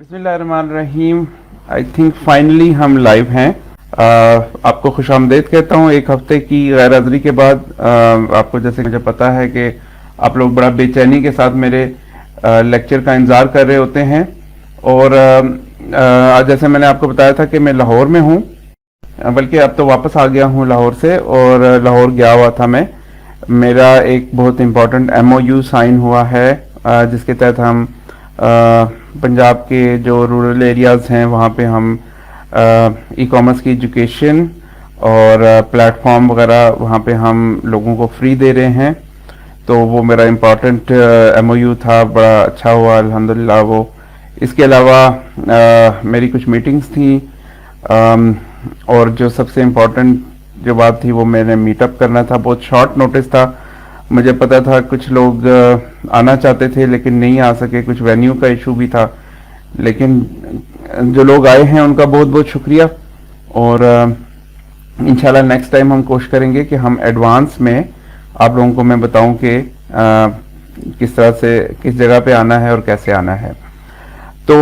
बिस्मिल्लाहिर्रहमानिर्रहीम। I think finally हम live हैं। आपको खुशामदीद कहता हूँ एक हफ्ते की गैर हाज़िरी के बाद। आपको जैसे मुझे पता है कि आप लोग बड़ा बेचैनी के साथ मेरे लेक्चर का इंतज़ार कर रहे होते हैं और आज जैसे मैंने आपको बताया था कि मैं लाहौर में हूँ, बल्कि अब तो वापस आ गया हूँ लाहौर से। और लाहौर गया हुआ था मैं, मेरा एक बहुत इम्पोर्टेंट MOU साइन हुआ है जिसके तहत हम पंजाब के जो रूरल एरियाज़ हैं वहाँ पे हम ई कॉमर्स की एजुकेशन और प्लेटफॉर्म वगैरह वहाँ पे हम लोगों को फ्री दे रहे हैं। तो वो मेरा इम्पोर्टेंट MOU था, बड़ा अच्छा हुआ अल्हम्दुलिल्लाह वो। इसके अलावा मेरी कुछ मीटिंग्स थी और जो सबसे इम्पोर्टेंट जो बात थी वो मैंने मीटअप करना था। बहुत शॉर्ट नोटिस था, मुझे पता था कुछ लोग आना चाहते थे लेकिन नहीं आ सके, कुछ वेन्यू का इशू भी था। लेकिन जो लोग आए हैं उनका बहुत बहुत शुक्रिया और इंशाल्लाह नेक्स्ट टाइम हम कोशिश करेंगे कि हम एडवांस में आप लोगों को मैं बताऊं कि किस तरह से किस जगह पे आना है और कैसे आना है। तो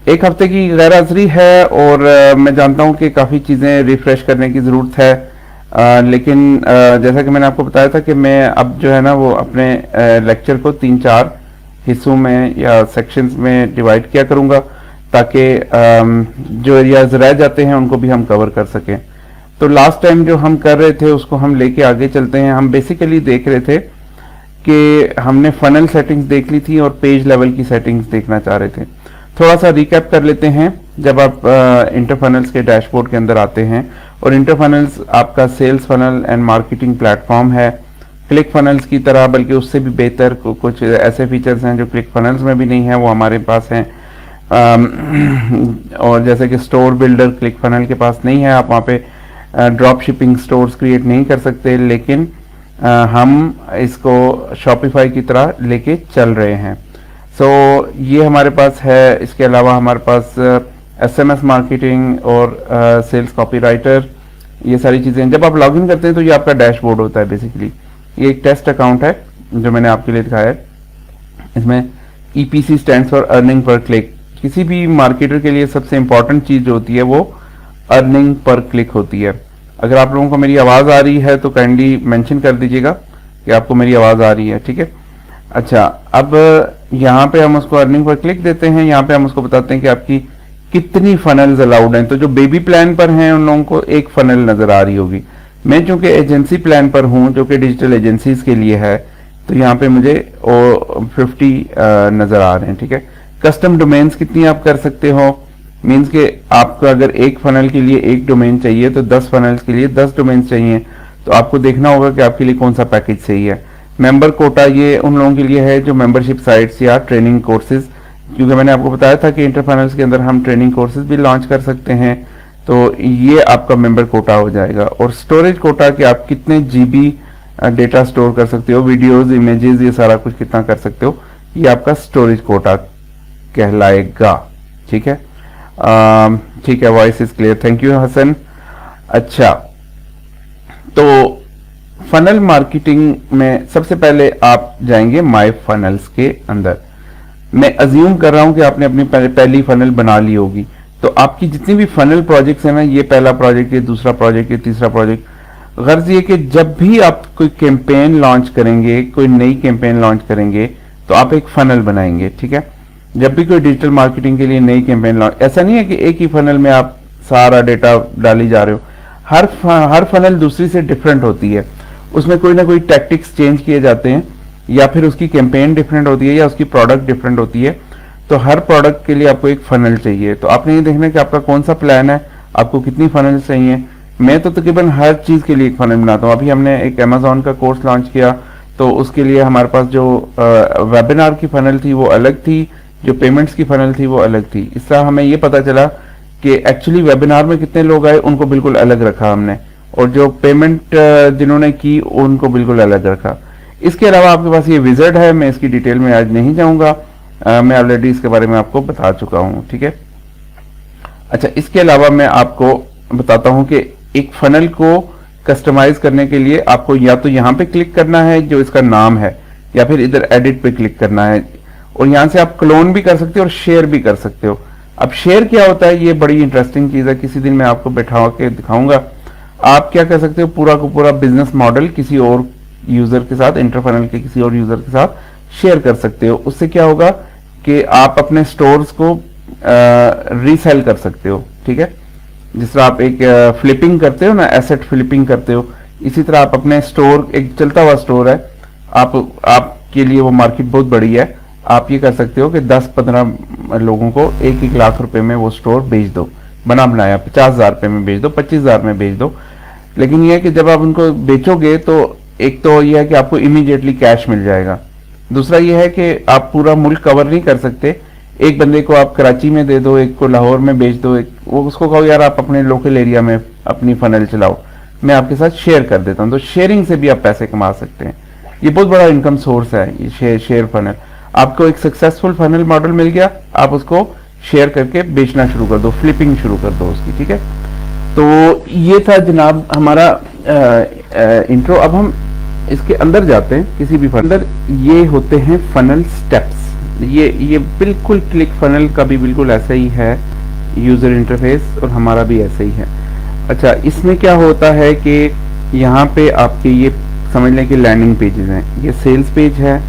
एक हफ्ते की गैर हाज़िरी है और मैं जानता हूं कि काफ़ी चीज़ें रिफ्रेश करने की ज़रूरत है। लेकिन जैसा कि मैंने आपको बताया था कि मैं अब जो है ना वो अपने लेक्चर को 3-4 हिस्सों में या सेक्शंस में डिवाइड किया करूंगा ताकि जो एरियाज रह जाते हैं उनको भी हम कवर कर सकें। तो लास्ट टाइम जो हम कर रहे थे उसको हम लेके आगे चलते हैं। हम बेसिकली देख रहे थे कि हमने फनल सेटिंग्स देख ली थी और पेज लेवल की सेटिंग्स देखना चाह रहे थे। थोड़ा सा रिकैप कर लेते हैं। जब आप इंटरफनल्स के डैशबोर्ड के अंदर आते हैं, और इंटरफनल्स आपका sales funnel and marketing platform है, क्लिक फनल्स की तरह बल्कि उससे भी बेहतर कुछ ऐसे फीचर्स हैं जो क्लिक फनल्स में भी नहीं है, वो हमारे पास हैं। और जैसे कि स्टोर बिल्डर क्लिक फनल के पास नहीं है, आप वहाँ पे ड्रॉप शिपिंग स्टोर्स क्रिएट नहीं कर सकते, लेकिन हम इसको शॉपिफाई की तरह लेके चल रहे हैं। सो ये हमारे पास है। इसके अलावा हमारे पास SMS मार्केटिंग और सेल्स कॉपीराइटर, ये सारी चीज़ें। जब आप लॉगिन करते हैं तो ये आपका डैशबोर्ड होता है। बेसिकली ये एक टेस्ट अकाउंट है जो मैंने आपके लिए दिखाया है। इसमें EPC stands for earning per click. किसी भी मार्केटर के लिए सबसे इंपॉर्टेंट चीज़ जो होती है वो अर्निंग पर क्लिक होती है। अगर आप लोगों को मेरी आवाज़ आ रही है तो काइंडली मेंशन कर दीजिएगा कि आपको मेरी आवाज़ आ रही है, ठीक है। अच्छा, अब यहाँ पे हम उसको अर्निंग पर क्लिक देते हैं। यहाँ पे हम उसको बताते हैं कि आपकी कितनी फनल्स अलाउड हैं। तो जो बेबी प्लान पर हैं उन लोगों को एक फनल नजर आ रही होगी। मैं चूंकि एजेंसी प्लान पर हूँ जो कि डिजिटल एजेंसीज के लिए है, तो यहाँ पे मुझे 50 नजर आ रहे हैं, ठीक है। कस्टम डोमेन्स कितनी आप कर सकते हो, मीन्स के आपको अगर एक फनल के लिए एक डोमेन चाहिए तो 10 फनल्स के लिए 10 डोमेन्स चाहिए। तो आपको देखना होगा कि आपके लिए कौन सा पैकेज सही है। मेंबर कोटा ये उन लोगों के लिए है जो मेंबरशिप साइट्स या ट्रेनिंग कोर्सेज, क्योंकि मैंने आपको बताया था कि इंटरफनल्स के अंदर हम ट्रेनिंग कोर्सेज भी लॉन्च कर सकते हैं। तो ये आपका मेंबर कोटा हो जाएगा। और स्टोरेज कोटा कि आप कितने GB डेटा स्टोर कर सकते हो, वीडियोस, इमेजेस, ये सारा कुछ कितना कर सकते हो, ये आपका स्टोरेज कोटा कहलाएगा, ठीक है। ठीक है, voice is clear, thank you Hasan. अच्छा, तो फनल मार्केटिंग में सबसे पहले आप जाएंगे माय फनल्स के अंदर। मैं अज्यूम कर रहा हूं कि आपने अपनी पहली फनल बना ली होगी। तो आपकी जितनी भी फनल प्रोजेक्ट्स हैं ना, ये पहला प्रोजेक्ट, ये दूसरा प्रोजेक्ट, ये तीसरा प्रोजेक्ट, गर्ज ये कि जब भी आप कोई कैंपेन लॉन्च करेंगे, कोई नई कैंपेन लॉन्च करेंगे, तो आप एक फनल बनाएंगे, ठीक है। जब भी कोई डिजिटल मार्केटिंग के लिए नई कैंपेन लॉन्च, ऐसा नहीं है कि एक ही फनल में आप सारा डेटा डाली जा रहे हो। हर फनल दूसरी से डिफरेंट होती है, उसमें कोई ना कोई टैक्टिक्स चेंज किए जाते हैं, या फिर उसकी कैंपेन डिफरेंट होती है, या उसकी प्रोडक्ट डिफरेंट होती है। तो हर प्रोडक्ट के लिए आपको एक फनल चाहिए। तो आपने ये देखना कि आपका कौन सा प्लान है, आपको कितनी फनल चाहिए। मैं तो तकरीबन हर चीज के लिए एक फनल बनाता हूँ। अभी हमने एक Amazon का कोर्स लॉन्च किया, तो उसके लिए हमारे पास जो वेबिनार की फनल थी वो अलग थी, जो पेमेंट्स की फनल थी वो अलग थी। इस तरह हमें ये पता चला कि एक्चुअली वेबिनार में कितने लोग आए उनको बिल्कुल अलग रखा हमने, और जो पेमेंट जिन्होंने की उनको बिल्कुल अलग रखा। इसके अलावा आपके पास ये विज़र्ड है, मैं इसकी डिटेल में आज नहीं जाऊंगा, मैं ऑलरेडी इसके बारे में आपको बता चुका हूं, ठीक है। अच्छा, इसके अलावा मैं आपको बताता हूं कि एक फनल को कस्टमाइज करने के लिए आपको या तो यहां पे क्लिक करना है जो इसका नाम है, या फिर इधर एडिट पे क्लिक करना है, और यहां से आप क्लोन भी कर सकते हो और शेयर भी कर सकते हो। अब शेयर क्या होता है, ये बड़ी इंटरेस्टिंग चीज़ है, किसी दिन मैं आपको बैठा के दिखाऊंगा। आप क्या कर सकते हो, पूरा को पूरा बिजनेस मॉडल किसी और यूजर के साथ, इंटरफनल के किसी और यूजर के साथ शेयर कर सकते हो। उससे क्या होगा कि आप अपने स्टोर्स को रीसेल कर सकते हो, ठीक है। जिस तरह आप एक फ्लिपिंग करते हो ना, एसेट फ्लिपिंग करते हो, इसी तरह आप अपने स्टोर, एक चलता हुआ स्टोर है, आपके लिए वो मार्केट बहुत बड़ी है, आप ये कर सकते हो कि 10-15 लोगों को 1-1 लाख रुपए में वो स्टोर बेच दो, बना बनाया 50,000 रुपए में बेच दो, 25,000 में बेच दो। लेकिन यह है कि जब आप उनको बेचोगे तो एक तो यह है कि आपको इमीडिएटली कैश मिल जाएगा, दूसरा यह है कि आप पूरा मुल्क कवर नहीं कर सकते। एक बंदे को आप कराची में दे दो, एक को लाहौर में बेच दो, एक वो उसको कहो यार आप अपने लोकल एरिया में अपनी फनल चलाओ, मैं आपके साथ शेयर कर देता हूं। तो शेयरिंग से भी आप पैसे कमा सकते हैं, ये बहुत बड़ा इनकम सोर्स है ये शेयर फनल। आपको एक सक्सेसफुल फनल मॉडल मिल गया, आप उसको शेयर करके बेचना शुरू कर दो, फ्लिपिंग शुरू कर दो उसकी, ठीक है। तो ये था जनाब हमारा इंट्रो। अब हम इसके अंदर जाते हैं, किसी भी फनल ये होते हैं फनल स्टेप्स। ये बिल्कुल क्लिक फनल का भी बिल्कुल ऐसा ही है यूजर इंटरफेस, और हमारा भी ऐसा ही है। अच्छा, इसमें क्या होता है कि यहाँ पे आपके ये समझ लें कि लैंडिंग पेजेस हैं, ये सेल्स पेज है,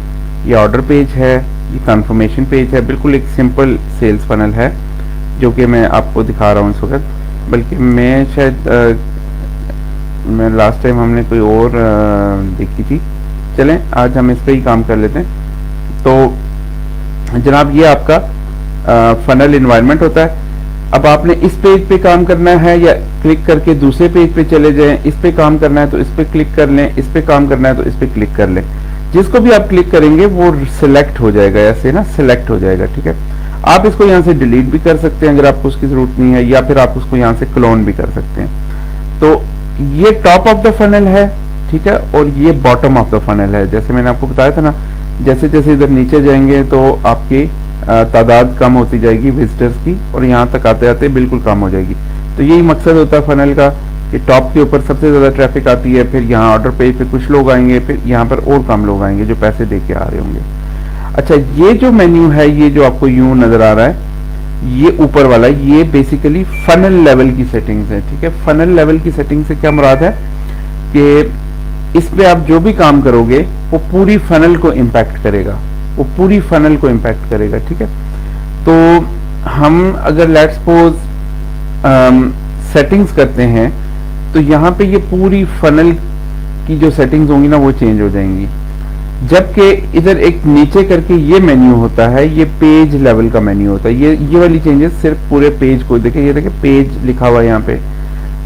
ये ऑर्डर पेज है, ये कंफर्मेशन पेज है। बिल्कुल एक सिंपल सेल्स फनल है जो कि मैं आपको दिखा रहा हूँ इस वक्त। बल्कि मैं शायद मैं लास्ट टाइम हमने कोई और देखी थी, चलें आज हम इस पर ही काम कर लेते हैं। तो जनाब ये आपका फनल इन्वायरमेंट होता है। अब आपने इस पेज पे काम करना है या क्लिक करके दूसरे पेज पे चले जाएं, इस पे काम करना है तो इस पे क्लिक कर लें, इस पे काम करना है तो इस पे क्लिक कर लें। जिसको भी आप क्लिक करेंगे वो सिलेक्ट हो जाएगा, ऐसे ना सिलेक्ट हो जाएगा, ठीक है। आप इसको यहाँ से डिलीट भी कर सकते हैं अगर आपको उसकी जरूरत नहीं है, या फिर आप उसको यहाँ से क्लोन भी कर सकते हैं। तो ये टॉप ऑफ द फनल है, ठीक है, और ये बॉटम ऑफ द फनल है। जैसे मैंने आपको बताया था ना, जैसे जैसे इधर नीचे जाएंगे तो आपकी तादाद कम होती जाएगी विजिटर्स की, और यहाँ तक आते आते बिल्कुल कम हो जाएगी। तो यही मकसद होता है फनल का कि टॉप के ऊपर सबसे ज्यादा ट्रैफिक आती है, फिर यहाँ ऑर्डर पेज पे कुछ लोग आएंगे, फिर यहाँ पर और कम लोग आएंगे जो पैसे दे के आ रहे होंगे। अच्छा, ये जो मेन्यू है, ये जो आपको यूं नजर आ रहा है, ये ऊपर वाला, ये बेसिकली फनल लेवल की सेटिंग्स है, ठीक है। फनल लेवल की सेटिंग से क्या मुराद है कि इस पे आप जो भी काम करोगे वो पूरी फनल को इम्पैक्ट करेगा, वो पूरी फनल को इम्पैक्ट करेगा, ठीक है। तो हम अगर लेट्स सपोज सेटिंग्स करते हैं तो यहाँ पे ये पूरी फनल की जो सेटिंग्स होंगी ना वो चेंज हो जाएंगी। जबकि इधर एक नीचे करके ये मेन्यू होता है, ये पेज लेवल का मेन्यू होता है। ये वाली चेंजेस सिर्फ पूरे पेज को, देखिए ये देखिए पेज लिखा हुआ है यहाँ पे।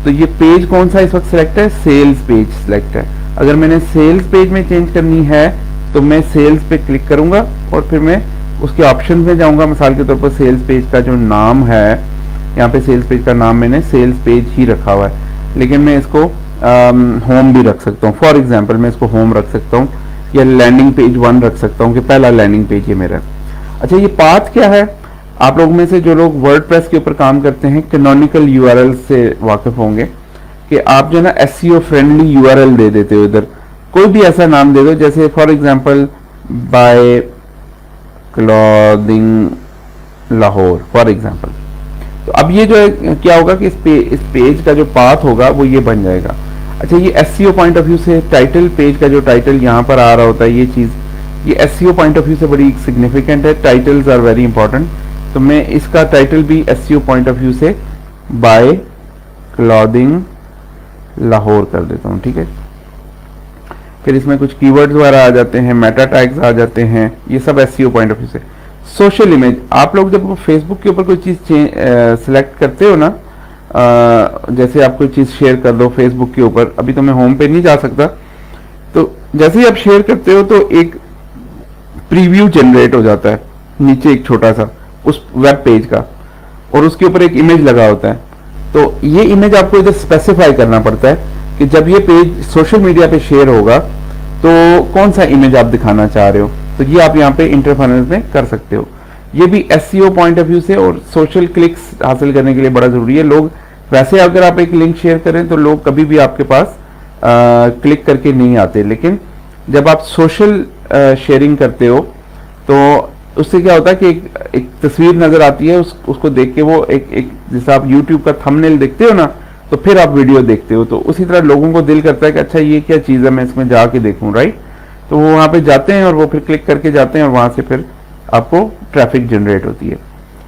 तो ये पेज कौन सा इस वक्त सिलेक्ट है, सेल्स पेज सिलेक्ट है। अगर मैंने सेल्स पेज में चेंज करनी है तो मैं सेल्स पे क्लिक करूंगा और फिर मैं उसके ऑप्शन में जाऊंगा। मिसाल के तौर पर सेल्स पेज का जो नाम है, यहाँ पे सेल्स पेज का नाम मैंने सेल्स पेज ही रखा हुआ है, लेकिन मैं इसको होम भी रख सकता हूँ। फॉर एग्जाम्पल मैं इसको होम रख सकता हूँ, या लैंडिंग पेज 1 रख सकता हूँ कि पहला लैंडिंग पेज ये मेरा। अच्छा, ये पाथ क्या है, आप लोग में से जो लोग वर्डप्रेस के ऊपर काम करते हैं कैनोनिकल यूआरएल से वाकिफ होंगे कि आप जो ना एसईओ फ्रेंडली यूआरएल दे देते हो। इधर कोई भी ऐसा नाम दे दो, जैसे for example by clothing Lahore for example. तो अब ये जो है क्या होगा कि इस पेज का जो पाथ होगा वो ये बन जाएगा। अच्छा, ये एसईओ पॉइंट ऑफ व्यू से टाइटल, पेज का जो टाइटल यहाँ पर आ रहा होता है, ये चीज ये एसईओ पॉइंट ऑफ व्यू से बड़ी सिग्निफिकेंट है। Titles are very important. तो मैं इसका टाइटल भी एसईओ पॉइंट ऑफ व्यू से बाय क्लॉथिंग लाहौर कर देता हूँ, ठीक है। फिर इसमें कुछ कीवर्ड्स वगैरह आ जाते हैं, मेटा टैग्स आ जाते हैं, ये सब एसईओ पॉइंट ऑफ व्यू से। सोशल इमेज, आप लोग जब फेसबुक के ऊपर कोई चीज सिलेक्ट करते हो ना, जैसे आप कोई चीज शेयर कर दो फेसबुक के ऊपर, अभी तो मैं होम पे नहीं जा सकता, तो जैसे ही आप शेयर करते हो तो एक प्रीव्यू जनरेट हो जाता है नीचे एक छोटा सा उस वेब पेज का, और उसके ऊपर एक इमेज लगा होता है। तो ये इमेज आपको इधर स्पेसिफाई करना पड़ता है कि जब ये पेज सोशल मीडिया पे शेयर होगा तो कौन सा इमेज आप दिखाना चाह रहे हो। तो ये आप यहाँ पे इंटरफेरेंस में कर सकते हो। ये भी एसईओ पॉइंट ऑफ व्यू से और सोशल क्लिक्स हासिल करने के लिए बड़ा जरूरी है। लोग वैसे अगर आप एक लिंक शेयर करें तो लोग कभी भी आपके पास क्लिक करके नहीं आते, लेकिन जब आप सोशल शेयरिंग करते हो तो उससे क्या होता है कि एक तस्वीर नजर आती है, उसको देख के वो एक जैसे आप YouTube का थंबनेल देखते हो ना, तो फिर आप वीडियो देखते हो, तो उसी तरह लोगों को दिल करता है कि अच्छा ये क्या चीज़ है, मैं इसमें जाके देखूं, राइट। तो वो वहाँ पे जाते हैं और वो फिर क्लिक करके जाते हैं और वहाँ से फिर आपको ट्रैफिक जनरेट होती है।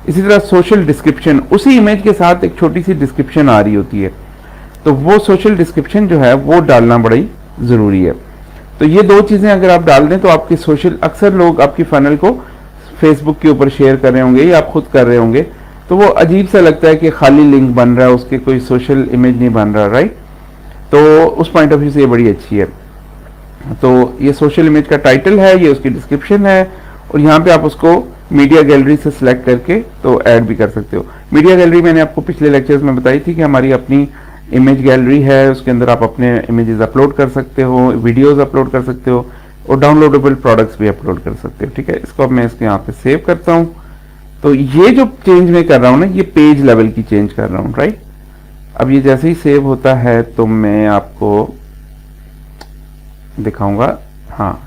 इसी तरह सोशल डिस्क्रिप्शन, उसी इमेज के साथ एक छोटी सी डिस्क्रिप्शन आ रही होती है, तो वो सोशल डिस्क्रिप्शन जो है वो डालना बड़ी ज़रूरी है। तो ये दो चीज़ें अगर आप डाल दें तो आपकी सोशल, अक्सर लोग आपकी फनल को फेसबुक के ऊपर शेयर कर रहे होंगे या आप खुद कर रहे होंगे, तो वो अजीब सा लगता है कि खाली लिंक बन रहा है, उसके कोई सोशल इमेज नहीं बन रहा, राइट। तो उस पॉइंट ऑफ व्यू से ये बड़ी अच्छी है। तो ये सोशल इमेज का टाइटल है, ये उसकी डिस्क्रिप्शन है, और यहाँ पे आप उसको मीडिया गैलरी से सिलेक्ट करके तो ऐड भी कर सकते हो। मीडिया गैलरी मैंने आपको पिछले लेक्चर्स में बताई थी कि हमारी अपनी इमेज गैलरी है, उसके अंदर आप अपने इमेजेस अपलोड कर सकते हो, वीडियोस अपलोड कर सकते हो और डाउनलोडेबल प्रोडक्ट्स भी अपलोड कर सकते हो, ठीक है। इसको अब मैं इसके यहाँ पे सेव करता हूँ। तो ये जो चेंज मैं कर रहा हूँ ना, ये पेज लेवल की चेंज कर रहा हूँ, राइट। अब ये जैसे ही सेव होता है तो मैं आपको दिखाऊंगा। हाँ,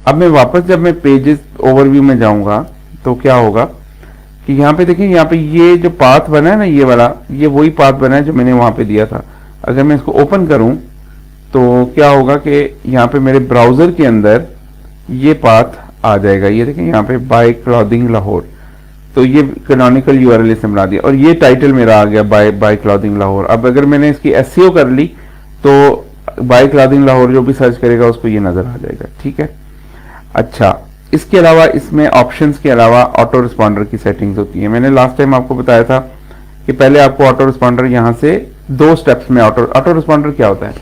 अब मैं वापस जब मैं पेजेस ओवरव्यू में जाऊंगा तो क्या होगा कि यहाँ पे देखिए, यहाँ पे ये जो पाथ बना है ना, ये वाला, ये वही पाथ बना है जो मैंने वहां पे दिया था। अगर मैं इसको ओपन करूं तो क्या होगा कि यहाँ पे मेरे ब्राउजर के अंदर ये पाथ आ जाएगा। ये देखिए यहाँ पे बाय क्लॉथिंग लाहौर, तो ये कैनोनिकल यूआरएल इसने बना दिया और ये टाइटल मेरा आ गया बाय क्लॉथिंग लाहौर। अब अगर मैंने इसकी एसईओ कर ली तो बाय क्लॉथिंग लाहौर जो भी सर्च करेगा उसको ये नजर आ जाएगा, ठीक है। अच्छा, इसके अलावा इसमें ऑप्शंस के अलावा ऑटो रिस्पॉन्डर की सेटिंग्स होती है। मैंने लास्ट टाइम आपको बताया था कि पहले आपको ऑटो रिस्पॉन्डर यहाँ से 2 स्टेप्स में ऑटो रिस्पॉन्डर क्या होता है,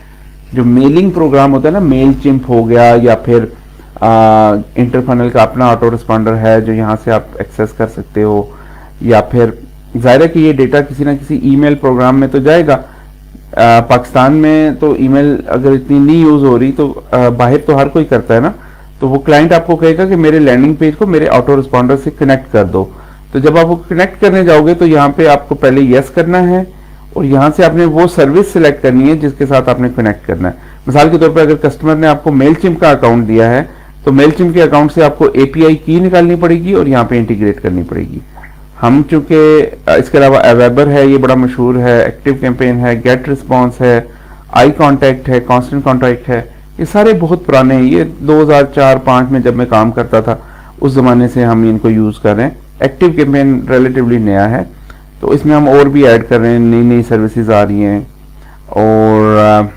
जो मेलिंग प्रोग्राम होता है ना, मेल चिम्प हो गया या फिर इंटरफनल का अपना ऑटो रिस्पॉन्डर है जो यहाँ से आप एक्सेस कर सकते हो, या फिर जाहिर है कि ये डेटा किसी ना किसी ईमेल प्रोग्राम में तो जाएगा। पाकिस्तान में तो ईमेल अगर इतनी नहीं यूज हो रही तो बाहर तो हर कोई करता है ना, तो वो क्लाइंट आपको कहेगा कि मेरे लैंडिंग पेज को मेरे ऑटो रिस्पॉन्डर से कनेक्ट कर दो। तो जब आप वो कनेक्ट करने जाओगे तो यहाँ पे आपको पहले यस करना है और यहाँ से आपने वो सर्विस सिलेक्ट करनी है जिसके साथ आपने कनेक्ट करना है। मिसाल के तौर पर अगर कस्टमर ने आपको मेलचिम्प का अकाउंट दिया है तो मेलचिम्प के अकाउंट से आपको एपीआई की निकालनी पड़ेगी और यहाँ पे इंटीग्रेट करनी पड़ेगी। हम चूंकि इसके अलावा अवेबर है, ये बड़ा मशहूर है, एक्टिव कैंपेन है, गेट रिस्पॉन्स है, आई कॉन्टैक्ट है, कांस्टेंट कॉन्टैक्ट है, ये सारे बहुत पुराने हैं। ये 2004-5 में जब मैं काम करता था उस जमाने से हम इनको यूज कर रहे हैं। एक्टिव कैंपेन रिलेटिवली नया है, तो इसमें हम और भी ऐड कर रहे हैं, नई नई सर्विसेज आ रही हैं और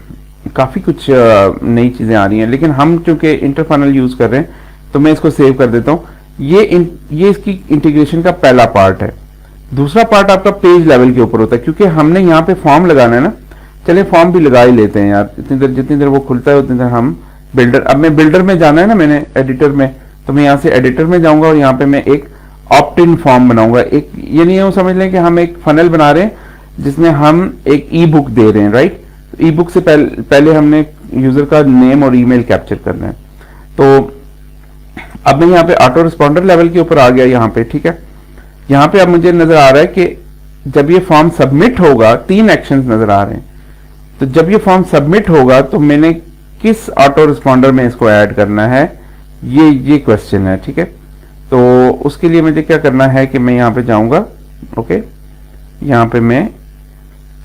काफ़ी कुछ नई चीज़ें आ रही हैं। लेकिन हम चूंकि इंटरफनल यूज़ कर रहे हैं तो मैं इसको सेव कर देता हूँ। ये इसकी इंटीग्रेशन का पहला पार्ट है। दूसरा पार्ट आपका पेज लेवल के ऊपर होता है, क्योंकि हमने यहाँ पे फॉर्म लगाना है ना। चलिए फॉर्म भी लगा ही लेते हैं यार, जितनी देर वो खुलता है उतनी देर हम बिल्डर, अब मैं बिल्डर में जाना है ना, मैंने एडिटर में, तो मैं यहाँ से एडिटर में जाऊंगा और यहाँ पे मैं एक ऑप्ट इन फॉर्म बनाऊंगा। एक ये नहीं है, समझ लें कि हम एक फनल बना रहे हैं जिसमें हम एक ई बुक दे रहे हैं, राइट। ई बुक से पहले हमने यूजर का नेम और ईमेल कैप्चर करना है। तो अब मैं यहाँ पे ऑटो रिस्पॉन्डर लेवल के ऊपर आ गया यहाँ पे, ठीक है। यहाँ पे अब मुझे नजर आ रहा है कि जब ये फॉर्म सबमिट होगा, 3 एक्शंस नजर आ रहे हैं। तो जब ये फॉर्म सबमिट होगा तो मैंने किस ऑटो रिस्पॉन्डर में इसको ऐड करना है, ये क्वेश्चन है, ठीक है। तो उसके लिए मुझे क्या करना है कि मैं यहाँ पे जाऊंगा, ओके, यहाँ पे मैं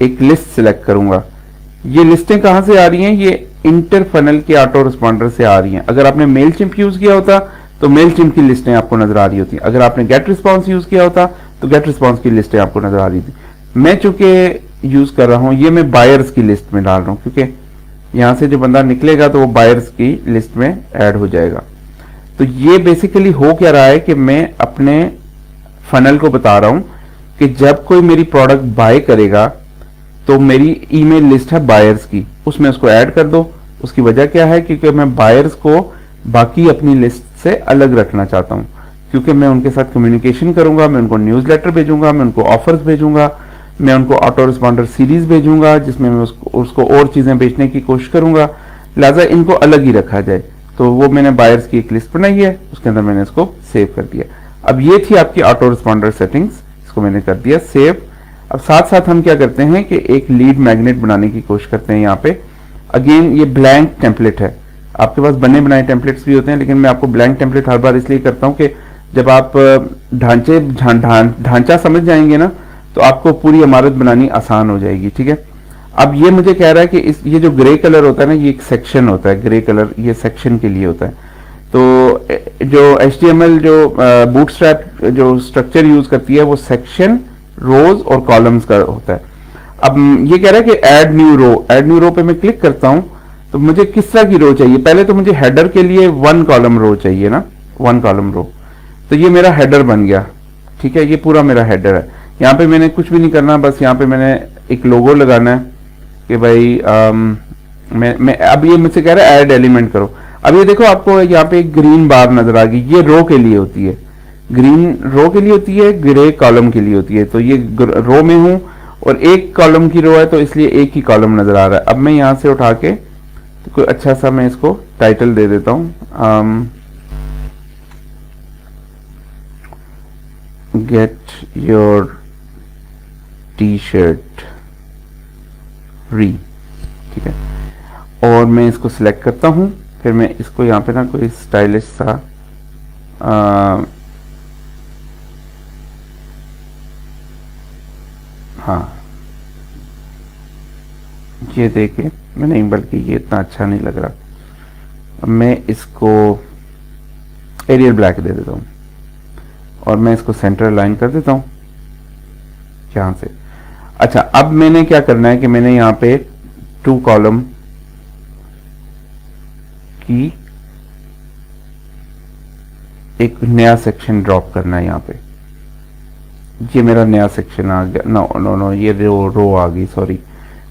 एक लिस्ट सिलेक्ट करूंगा। ये लिस्टें कहां से आ रही हैं, ये इंटरफनल के ऑटो रिस्पॉन्डर से आ रही हैं। अगर आपने मेलचिम्प यूज किया होता तो मेलचिम्प की लिस्टें आपको नजर आ रही होती। अगर आपने गेट रिस्पॉन्स यूज किया होता तो गेट रिस्पॉन्स की लिस्टें आपको नजर आ रही थी। मैं चूंकि यूज कर रहा हूं, ये मैं बायर्स की लिस्ट में डाल रहा हूं, क्योंकि यहां से जो बंदा निकलेगा तो वो बायर्स की लिस्ट में ऐड हो जाएगा। तो ये बेसिकली हो क्या रहा है कि मैं अपने फनल को बता रहा हूं कि जब कोई मेरी प्रोडक्ट बाय करेगा तो मेरी ईमेल लिस्ट है बायर्स की, उसमें उसको ऐड कर दो। उसकी वजह क्या है, क्योंकि मैं बायर्स को बाकी अपनी लिस्ट से अलग रखना चाहता हूं, क्योंकि मैं उनके साथ कम्युनिकेशन करूंगा, मैं उनको न्यूज़लेटर भेजूंगा, मैं उनको ऑफर्स भेजूंगा, मैं उनको ऑटो रिस्पॉन्डर सीरीज भेजूंगा जिसमें मैं उसको और चीजें बेचने की कोशिश करूंगा। लिहाजा इनको अलग ही रखा जाए। तो वो मैंने बायर्स की एक लिस्ट बनाई है, उसके अंदर मैंने इसको सेव कर दिया। अब ये थी आपकी ऑटो रिस्पॉन्डर सेटिंग्स, इसको मैंने कर दिया सेव। अब साथ साथ हम क्या करते हैं कि एक लीड मैग्नेट बनाने की कोशिश करते हैं। यहाँ पे अगेन ये ब्लैंक टेम्पलेट है, आपके पास बने बनाए टेम्पलेट्स भी होते हैं, लेकिन मैं आपको ब्लैंक टेम्पलेट हर बार इसलिए करता हूँ कि जब आप ढांचा समझ जाएंगे ना, तो आपको पूरी इमारत बनानी आसान हो जाएगी। ठीक है, अब ये मुझे कह रहा है कि ये जो ग्रे कलर होता है ना, ये एक सेक्शन होता है, ग्रे कलर ये सेक्शन के लिए होता है। तो जो HTML जो बूटस्ट्रैप जो स्ट्रक्चर यूज करती है वो सेक्शन, रोज और कॉलम्स का होता है। अब ये कह रहा है कि ऐड न्यू रो पे मैं क्लिक करता हूं, तो मुझे किस तरह की रो चाहिए? पहले तो मुझे हेडर के लिए 1 कॉलम रो चाहिए ना, 1 कॉलम रो। तो ये मेरा हेडर बन गया। ठीक है, ये पूरा मेरा हेडर है। यहाँ पे मैंने कुछ भी नहीं करना, बस यहाँ पे मैंने एक लोगो लगाना है कि भाई मैं अब ये मुझसे कह रहा है ऐड एलिमेंट करो। अब ये देखो आपको यहाँ पे एक ग्रीन बार नजर आ गई, ये रो के लिए होती है, ग्रीन रो के लिए होती है, ग्रे कॉलम के लिए होती है। तो ये रो में हूं और एक कॉलम की रो है, तो इसलिए एक ही कॉलम नजर आ रहा है। अब मैं यहां से उठा के तो कोई अच्छा सा मैं इसको टाइटल दे देता हूं, get your T shirt free. ठीक है, और मैं इसको सिलेक्ट करता हूं, फिर मैं इसको यहां पे ना कोई स्टाइलिश सा हाँ ये देखें, मैं नहीं, बल्कि ये इतना अच्छा नहीं लग रहा। अब मैं इसको एरियल ब्लैक दे देता हूं और मैं इसको सेंटर लाइन कर देता हूं यहां से। अच्छा, अब मैंने क्या करना है कि मैंने यहां पे 2 कॉलम की एक नया सेक्शन ड्रॉप करना है यहां पे। ये मेरा नया सेक्शन आ गया। नो ये रो आ गई, सॉरी,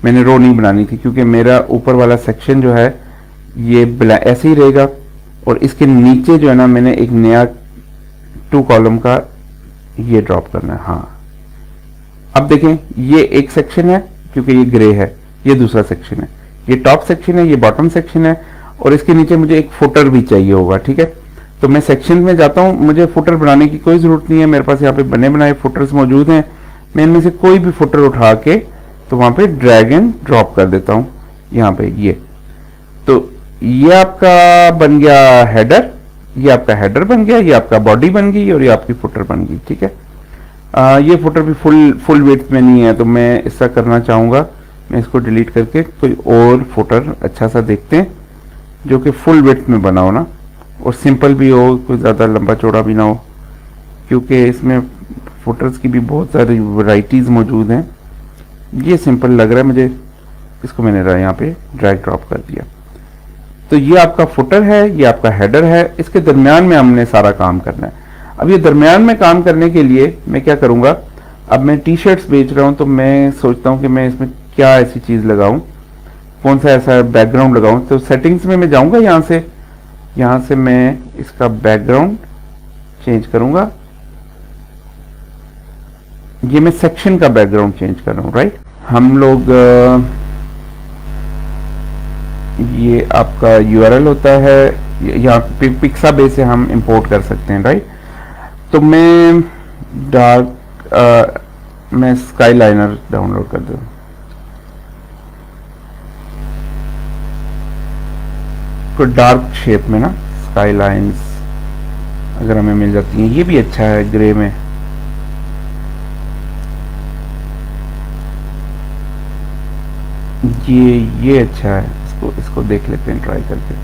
मैंने रो नहीं बनानी थी, क्योंकि मेरा ऊपर वाला सेक्शन जो है ये ऐसे ही रहेगा, और इसके नीचे जो है ना मैंने एक नया 2 कॉलम का ये ड्रॉप करना है। हाँ, अब देखें, ये एक सेक्शन है क्योंकि ये ग्रे है, ये दूसरा सेक्शन है, ये टॉप सेक्शन है, ये बॉटम सेक्शन है, और इसके नीचे मुझे एक फुटर भी चाहिए होगा। ठीक है, तो मैं सेक्शन में जाता हूं, मुझे फुटर बनाने की कोई जरूरत नहीं है, मेरे पास यहाँ पे बने बनाए फुटर्स मौजूद हैं। मैं इनमें से कोई भी फुटर उठा के तो वहां पे ड्रैग एंड ड्रॉप कर देता हूं यहाँ पे। ये तो ये आपका बन गया हेडर, ये आपका हेडर बन गया, ये आपका बॉडी बन गई, और ये आपकी फुटर बन गई। ठीक है, ये फुटर भी फुल विड्थ में नहीं है, तो मैं ऐसा करना चाहूंगा, मैं इसको डिलीट करके कोई और फुटर अच्छा सा देखते हैं जो कि फुल विड्थ में बना हो ना, और सिंपल भी हो, कोई ज़्यादा लंबा चौड़ा भी ना हो, क्योंकि इसमें फुटर्स की भी बहुत सारी वैरायटीज़ मौजूद हैं। ये सिंपल लग रहा है मुझे, इसको मैंने यहाँ पे ड्रैग ड्रॉप कर दिया। तो ये आपका फुटर है, ये आपका हेडर है, इसके दरमियान में हमने सारा काम करना है। अब ये दरमियान में काम करने के लिए मैं क्या करूँगा, अब मैं टी शर्ट्स बेच रहा हूँ, तो मैं सोचता हूँ कि मैं इसमें क्या ऐसी चीज़ लगाऊँ, कौन सा ऐसा बैकग्राउंड लगाऊँ। तो सेटिंग्स में मैं जाऊँगा, यहाँ से मैं इसका बैकग्राउंड चेंज करूंगा। ये मैं सेक्शन का बैकग्राउंड चेंज कर रहा हूं, राइट। हम लोग ये आपका URL होता है, यहाँ पिक्सा बेस से हम इंपोर्ट कर सकते हैं, राइट। तो मैं मैं स्काईलाइनर डाउनलोड कर दूँ। को डार्क शेप में ना स्काईलाइंस अगर हमें मिल जाती हैं, ये भी अच्छा है ग्रे में। ये अच्छा है, इसको देख लेते हैं ट्राई करके,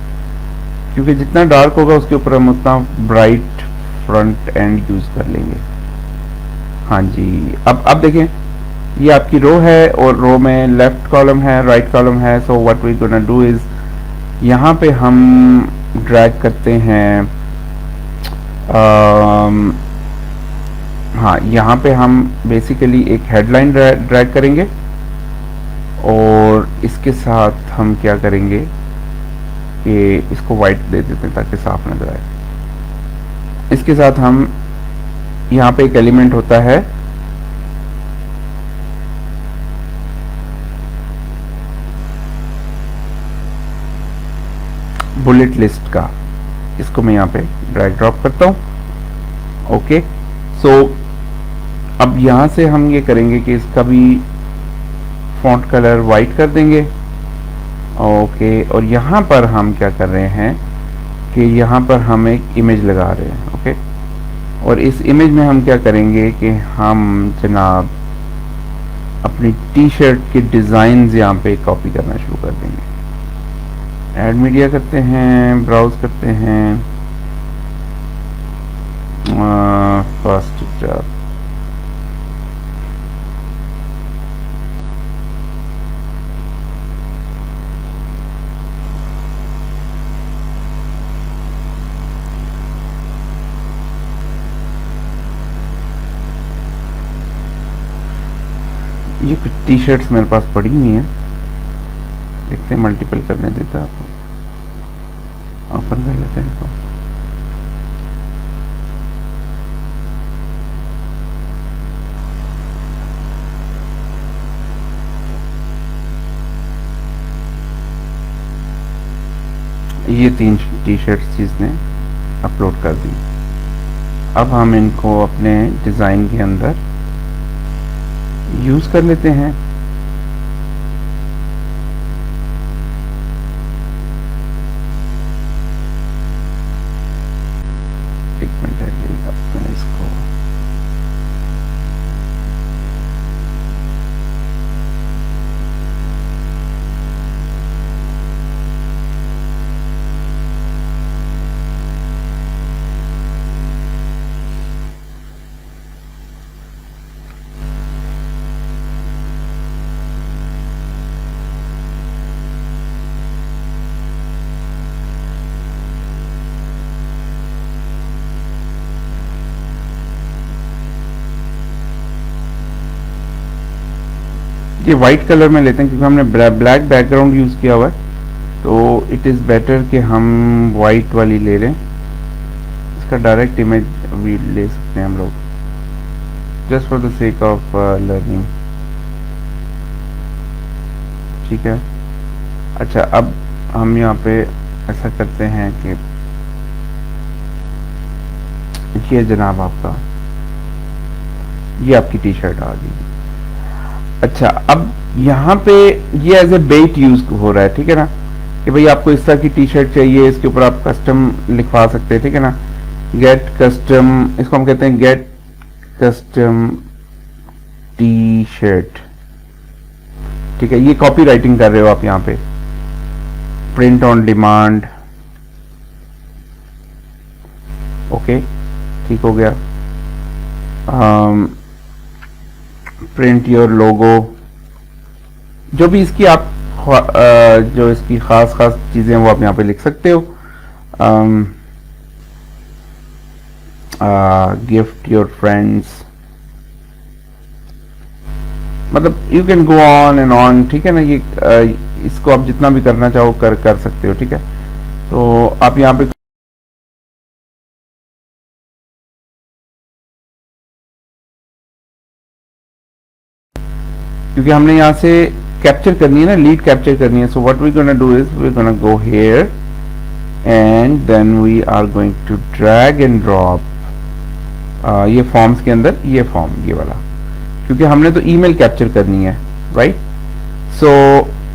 क्योंकि जितना डार्क होगा उसके ऊपर हम उतना ब्राइट फ्रंट एंड यूज कर लेंगे। हाँ जी, अब देखें, ये आपकी रो है और रो में लेफ्ट कॉलम है, राइट कॉलम है। So what we gonna do is, यहाँ पे हम ड्रैग करते हैं, हाँ यहाँ पे हम बेसिकली एक हेडलाइन ड्रैग करेंगे, और इसके साथ हम क्या करेंगे कि इसको वाइट दे देते हैं ताकि साफ नजर आए। इसके साथ हम यहाँ पे एक एलिमेंट होता है बुलेट लिस्ट का, इसको मैं यहाँ पे ड्रैग ड्रॉप करता हूँ। ओके, सो अब यहाँ से हम ये करेंगे कि इसका भी फॉन्ट कलर वाइट कर देंगे। ओके, और यहाँ पर हम क्या कर रहे हैं कि यहाँ पर हम एक इमेज लगा रहे हैं। ओके, और इस इमेज में हम क्या करेंगे कि हम जनाब अपनी टी शर्ट के डिज़ाइंस यहाँ पे कॉपी करना शुरू कर देंगे। ऐड मीडिया करते हैं, ब्राउज करते हैं, फर्स्ट जॉब, ये कुछ टी शर्ट्स मेरे पास पड़ी हुई हैं, देखते हैं मल्टीपल करने देता है आपको, ओपन कर लेते हैं इनको। ये 3 टी शर्ट्स जिसने अपलोड कर दी। अब हम इनको अपने डिज़ाइन के अंदर यूज़ कर लेते हैं। एक मिनट है, मैं इसको ये वाइट कलर में लेते हैं क्योंकि हमने ब्लैक बैकग्राउंड यूज़ किया हुआ है, तो इट इज़ बेटर कि हम वाइट वाली ले लें। इसका डायरेक्ट इमेज भी ले सकते हैं हम लोग, just for the sake of learning. ठीक है, अच्छा अब हम यहाँ पे ऐसा करते हैं कि ये जनाब आपका, ये आपकी टी शर्ट आ गई। अच्छा, अब यहाँ पे ये एज ए बेट यूज हो रहा है, ठीक है ना, कि भाई आपको इस तरह की टी शर्ट चाहिए, इसके ऊपर आप कस्टम लिखवा सकते हैं, ठीक है ना। गेट कस्टम, इसको हम कहते हैं गेट कस्टम टी शर्ट। ठीक है, ये कॉपी राइटिंग कर रहे हो आप यहाँ पे। प्रिंट ऑन डिमांड, ओके, ठीक हो गया। प्रिंट योर लोगो, जो भी इसकी आप जो इसकी खास चीजें वो आप यहाँ पे लिख सकते हो। गिफ्ट योर फ्रेंड्स, मतलब you can go on and on, ठीक है ना। ये इसको आप जितना भी करना चाहो कर सकते हो, ठीक है। तो आप यहाँ पे क्योंकि हमने यहाँ से कैप्चर करनी है ना, लीड कैप्चर करनी है, so what we gonna do is we gonna go here and then we are going to drag and drop ये फॉर्म्स के अंदर, ये फॉर्म ये वाला, क्योंकि हमने तो ईमेल कैप्चर करनी है, राइट। सो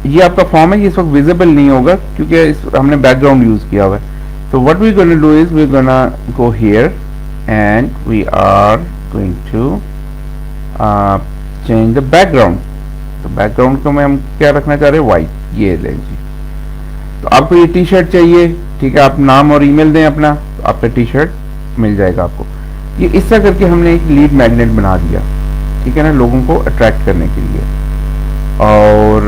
ये आपका फॉर्म है, ये इस वक्त विजिबल नहीं होगा क्योंकि हमने बैकग्राउंड यूज किया हुआ है। तो what we gonna do is we gonna go here and we are going to change the background. तो बैकग्राउंड को में हम क्या रखना चाह रहे हैं, वाइट, ये लें जी। तो आपको ये टी शर्ट चाहिए, ठीक है, आप नाम और ईमेल दें अपना, तो आपका टी शर्ट मिल जाएगा आपको। ये इस तरह करके हमने एक लीड मैग्नेट बना दिया, ठीक है ना, लोगों को अट्रैक्ट करने के लिए। और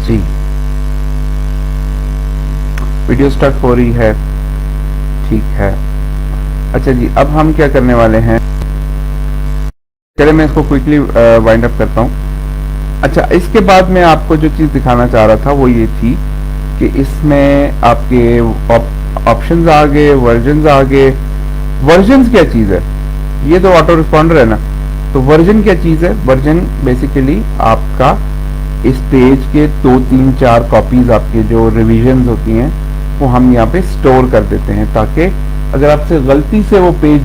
जी वीडियो स्टक हो रही है, ठीक है। अच्छा जी, अब हम क्या करने वाले हैं, चलिए मैं इसको क्विकली वाइंड अप करता हूँ। अच्छा, इसके बाद मैं आपको जो चीज़ दिखाना चाह रहा था वो ये थी कि इसमें आपके ऑप्शंस आ गए, वर्जन्स आ गए। वर्जन्स क्या चीज़ है, ये तो ऑटो रिस्पॉन्डर है ना, तो वर्जन क्या चीज़ है। वर्जन बेसिकली आपका इस पेज के 2, 3, 4 कॉपीज आपके जो रिविजन्स होती हैं वो हम यहाँ पे स्टोर कर देते हैं, ताकि अगर आपसे गलती से वो पेज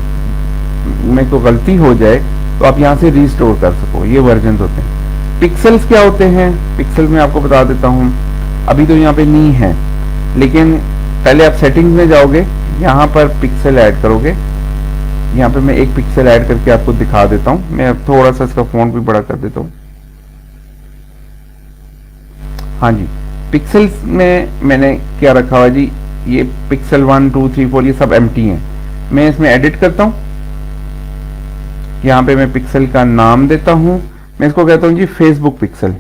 में कोई गलती हो जाए तो आप यहाँ से रीस्टोर कर सको। ये वर्जन होते हैं। पिक्सल्स क्या होते हैं, पिक्सल में आपको बता देता हूँ, अभी तो यहाँ पे नहीं है, लेकिन पहले आप सेटिंग्स में जाओगे, यहाँ पर पिक्सल ऐड करोगे, यहाँ पे मैं एक पिक्सल ऐड करके आपको दिखा देता हूँ। मैं थोड़ा सा इसका फॉन्ट भी बड़ा कर देता हूँ। हाँ जी, पिक्सल्स में मैंने क्या रखा हुआ जी, ये पिक्सल 1 2 3 4 ये सब एम्प्टी हैं। मैं इसमें एडिट करता हूँ। यहाँ पे मैं पिक्सल का नाम देता हूँ, मैं इसको कहता हूँ जी फेसबुक पिक्सल।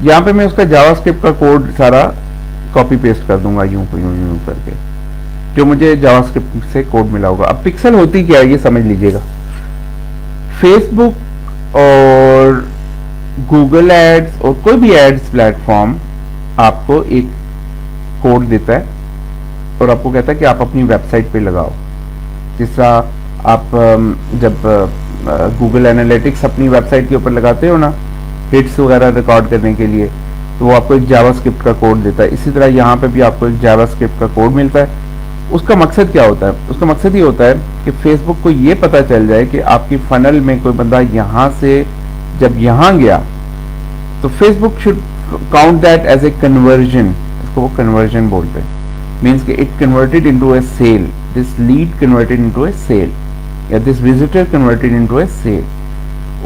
यहाँ पे मैं उसका जावास्क्रिप्ट का कोड सारा कॉपी पेस्ट कर दूंगा, यूं यूं करके, जो मुझे जावास्क्रिप्ट से कोड मिला होगा। अब पिक्सल होती क्या है ये समझ लीजिएगा। फेसबुक और गूगल एड्स और कोई भी एड्स प्लेटफॉर्म आपको एक कोड देता है और आपको कहता है कि आप अपनी वेबसाइट पे लगाओ। जिस तरह आप जब गूगल एनालिटिक्स अपनी वेबसाइट के ऊपर लगाते हो ना, हिट्स वगैरह रिकॉर्ड करने के लिए, तो वो आपको एक जावास्क्रिप्ट का कोड देता है। इसी तरह यहाँ पे भी आपको एक जावास्क्रिप्ट का कोड मिलता है। उसका मकसद क्या होता है? उसका मकसद ये होता है कि फेसबुक को ये पता चल जाए कि आपकी फनल में कोई बंदा यहाँ से जब यहाँ गया तो Facebook should count that as a conversion. इसको वो कन्वर्जन बोलते हैं। मीन्स कि it converted into a sale, this lead converted into a sale, या this visitor converted into a sale.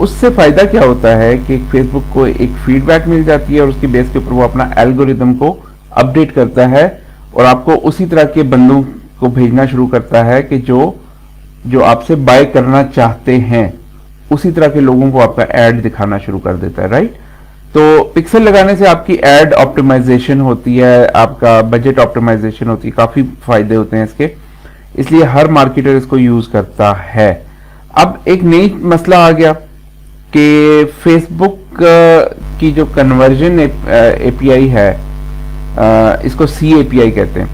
उससे फायदा क्या होता है कि फेसबुक को एक फीडबैक मिल जाती है और उसकी बेस के ऊपर वो अपना एल्गोरिदम को अपडेट करता है और आपको उसी तरह के बंदों को भेजना शुरू करता है कि जो आपसे बाय करना चाहते हैं, उसी तरह के लोगों को आपका एड दिखाना शुरू कर देता है, राइट। तो पिक्सल लगाने से आपकी एड ऑप्टिमाइजेशन होती है, आपका बजट ऑप्टिमाइजेशन होती है, काफी फायदे होते हैं इसके, इसलिए हर मार्केटर इसको यूज करता है। अब एक नई मसला आ गया कि फेसबुक की जो कन्वर्जन एपीआई है, इसको सी एपीआई कहते हैं।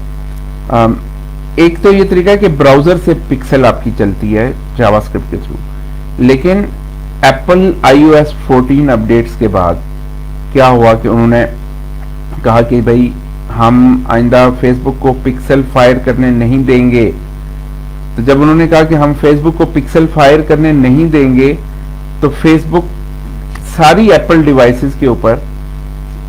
एक तो ये तरीका है कि ब्राउजर से पिक्सल आपकी चलती है जावास्क्रिप्ट के थ्रू, लेकिन एप्पल iOS 14 अपडेट्स के बाद क्या हुआ कि उन्होंने कहा कि भाई हम आइंदा फेसबुक को पिक्सल फायर करने नहीं देंगे। तो जब उन्होंने कहा कि हम फेसबुक को पिक्सल फायर करने नहीं देंगे, तो फेसबुक सारी एप्पल डिवाइसेस के ऊपर,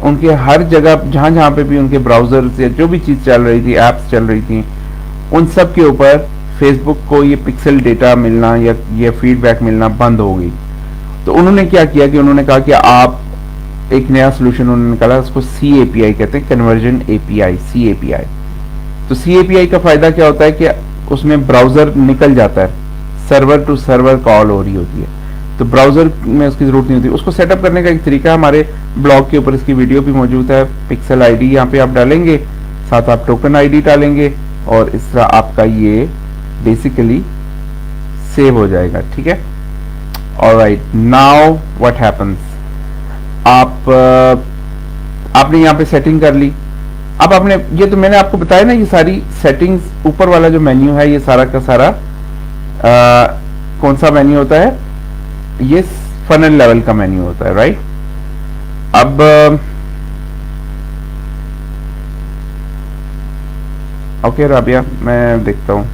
उनके हर जगह जहां जहां पे भी उनके ब्राउजर से जो भी चीज चल रही थी, एप्स चल रही थी, उन सब के ऊपर फेसबुक को ये पिक्सल डेटा मिलना या ये फीडबैक मिलना बंद हो गई। तो उन्होंने क्या किया कि उन्होंने कहा कि आप एक नया सोल्यूशन उन्होंने निकाला, उसको सी एपीआई कहते हैं, कन्वर्जन एपीआई, सी एपीआई। तो सी एपीआई का फायदा क्या होता है कि उसमें ब्राउजर निकल जाता है, सर्वर टू सर्वर कॉल हो रही होती है, तो ब्राउजर में उसकी जरूरत नहीं होती। उसको सेटअप करने का एक तरीका हमारे ब्लॉग के ऊपर इसकी वीडियो भी मौजूद है। पिक्सल आईडी यहाँ पे आप डालेंगे, साथ आप टोकन आईडी डालेंगे और इस तरह आपका ये बेसिकली सेव हो जाएगा, ठीक है। ऑलराइट, नाउ व्हाट हैपेंस, आपने यहाँ पे सेटिंग कर ली। अब आपने ये तो मैंने आपको बताया ना, ये सारी सेटिंग्स, ऊपर वाला जो मेन्यू है ये सारा का सारा कौन सा मेन्यू होता है? ये फनल लेवल का मेन्यू होता है, राइट। अब ओके राबिया, मैं देखता हूं।